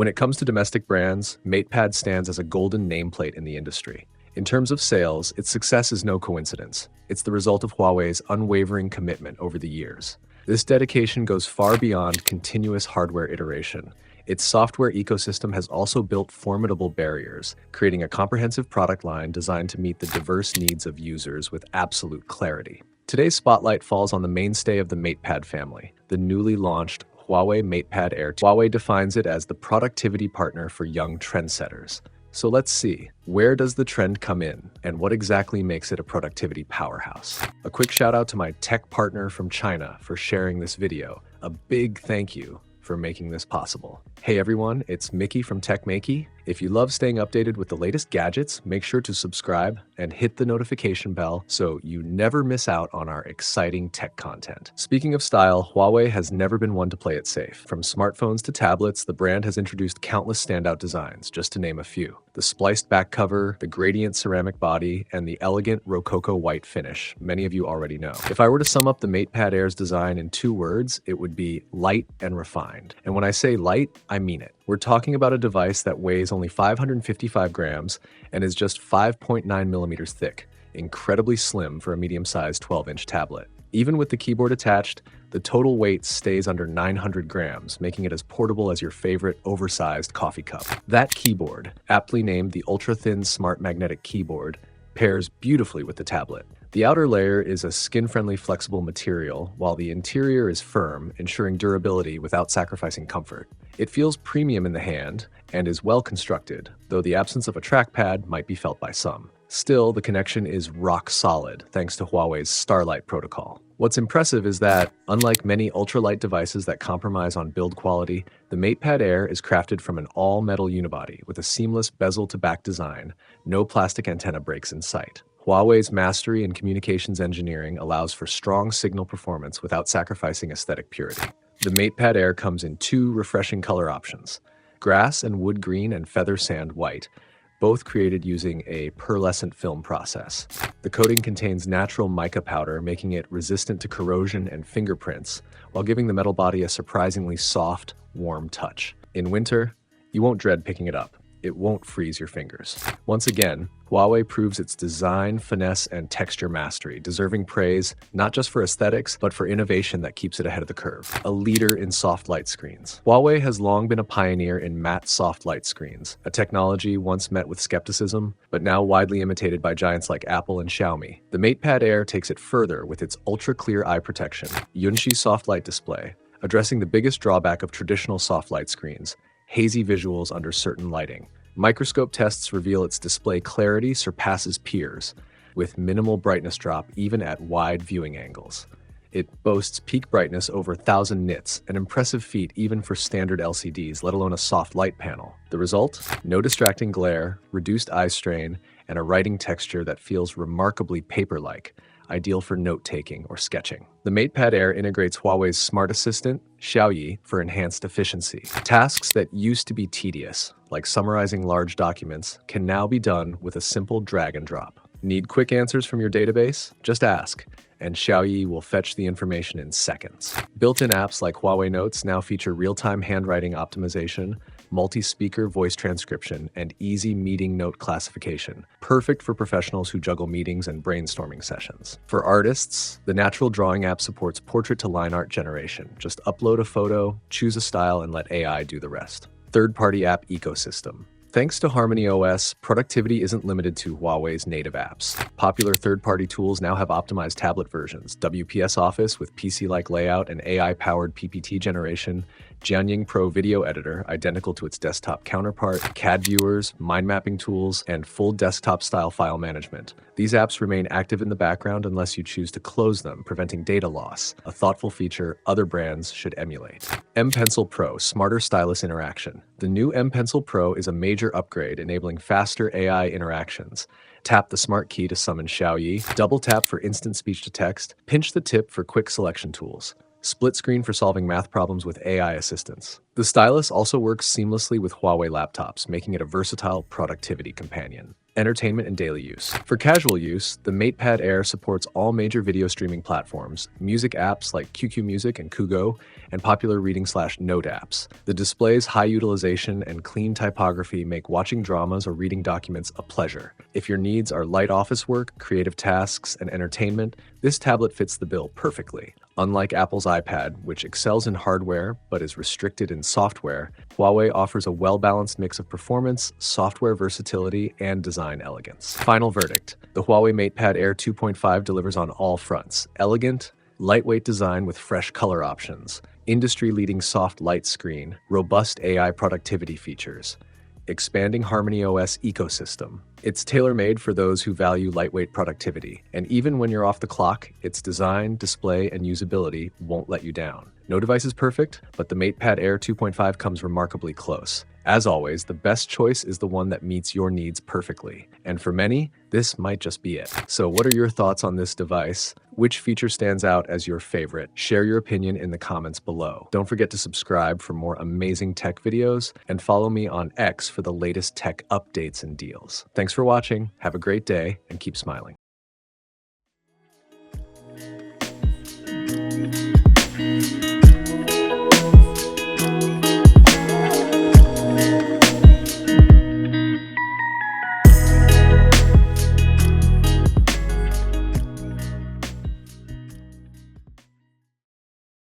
When it comes to domestic brands, MatePad stands as a golden nameplate in the industry. In terms of sales, its success is no coincidence. It's the result of Huawei's unwavering commitment over the years. This dedication goes far beyond continuous hardware iteration. Its software ecosystem has also built formidable barriers, creating a comprehensive product line designed to meet the diverse needs of users with absolute clarity. Today's spotlight falls on the mainstay of the MatePad family, the newly launched Huawei MatePad Air. Huawei defines it as the productivity partner for young trendsetters. So let's see, where does the trend come in, and what exactly makes it a productivity powerhouse? A quick shout out to my tech partner from China for sharing this video. A big thank you for making this possible. Hey everyone, it's Maiky from techmaiky. If you love staying updated with the latest gadgets, make sure to subscribe and hit the notification bell so you never miss out on our exciting tech content. Speaking of style, Huawei has never been one to play it safe. From smartphones to tablets, the brand has introduced countless standout designs, just to name a few. The spliced back cover, the gradient ceramic body, and the elegant Rococo white finish, many of you already know. If I were to sum up the MatePad Air's design in 2 words, it would be light and refined. And when I say light, I mean it. We're talking about a device that weighs only 555 grams and is just 5.9 millimeters thick, incredibly slim for a medium-sized 12-inch tablet. Even with the keyboard attached, the total weight stays under 900 grams, making it as portable as your favorite oversized coffee cup. That keyboard, aptly named the ultra-thin Smart Magnetic Keyboard, pairs beautifully with the tablet. The outer layer is a skin-friendly flexible material, while the interior is firm, ensuring durability without sacrificing comfort. It feels premium in the hand and is well constructed, though the absence of a trackpad might be felt by some. Still, the connection is rock solid thanks to Huawei's Starlight protocol. What's impressive is that, unlike many ultralight devices that compromise on build quality, the MatePad Air is crafted from an all-metal unibody with a seamless bezel-to-back design, no plastic antenna breaks in sight. Huawei's mastery in communications engineering allows for strong signal performance without sacrificing aesthetic purity. The MatePad Air comes in 2 refreshing color options, grass and wood green and feather sand white, both created using a pearlescent film process. The coating contains natural mica powder, making it resistant to corrosion and fingerprints, while giving the metal body a surprisingly soft, warm touch. In winter, you won't dread picking it up. It won't freeze your fingers. Once again, Huawei proves its design, finesse, and texture mastery, deserving praise not just for aesthetics, but for innovation that keeps it ahead of the curve. A leader in soft light screens. Huawei has long been a pioneer in matte soft light screens, a technology once met with skepticism, but now widely imitated by giants like Apple and Xiaomi. The MatePad Air takes it further with its ultra-clear eye protection, Yunxi soft light display, addressing the biggest drawback of traditional soft light screens: hazy visuals under certain lighting. Microscope tests reveal its display clarity surpasses peers, with minimal brightness drop even at wide viewing angles. It boasts peak brightness over 1,000 nits, an impressive feat even for standard LCDs, let alone a soft light panel. The result? No distracting glare, reduced eye strain, and a writing texture that feels remarkably paper-like, ideal for note-taking or sketching. The MatePad Air integrates Huawei's smart assistant, Xiaoyi, for enhanced efficiency. Tasks that used to be tedious, like summarizing large documents, can now be done with a simple drag and drop. Need quick answers from your database? Just ask, and Xiaoyi will fetch the information in seconds. Built-in apps like Huawei Notes now feature real-time handwriting optimization, multi-speaker voice transcription, and easy meeting note classification, perfect for professionals who juggle meetings and brainstorming sessions. For artists, the natural drawing app supports portrait-to-line art generation. Just upload a photo, choose a style, and let AI do the rest. Third-party app ecosystem. Thanks to HarmonyOS, productivity isn't limited to Huawei's native apps. Popular third-party tools now have optimized tablet versions: WPS Office with PC-like layout and AI-powered PPT generation, Jianying Pro video editor, identical to its desktop counterpart, CAD viewers, mind mapping tools, and full desktop-style file management. These apps remain active in the background unless you choose to close them, preventing data loss, a thoughtful feature other brands should emulate. M Pencil Pro, smarter stylus interaction. The new M Pencil Pro is a major upgrade, enabling faster AI interactions. Tap the smart key to summon Xiaoyi, double tap for instant speech to text, pinch the tip for quick selection tools. Split screen for solving math problems with AI assistance. The stylus also works seamlessly with Huawei laptops, making it a versatile productivity companion. Entertainment and daily use. For casual use, the MatePad Air supports all major video streaming platforms, music apps like QQ Music and Kugo, and popular reading/note apps. The display's high utilization and clean typography make watching dramas or reading documents a pleasure. If your needs are light office work, creative tasks, and entertainment, this tablet fits the bill perfectly. Unlike Apple's iPad, which excels in hardware but is restricted in software, Huawei offers a well-balanced mix of performance, software versatility, and design elegance. Final verdict: the Huawei MatePad Air 2.5 delivers on all fronts. Elegant, lightweight design with fresh color options, industry-leading soft light screen, robust AI productivity features, expanding HarmonyOS ecosystem. It's tailor-made for those who value lightweight productivity, and even when you're off the clock, its design, display, and usability won't let you down. No device is perfect, but the MatePad Air 2.5 comes remarkably close. As always, the best choice is the one that meets your needs perfectly. And for many, this might just be it. So what are your thoughts on this device? Which feature stands out as your favorite? Share your opinion in the comments below. Don't forget to subscribe for more amazing tech videos, and follow me on X for the latest tech updates and deals. Thanks for watching, have a great day, and keep smiling.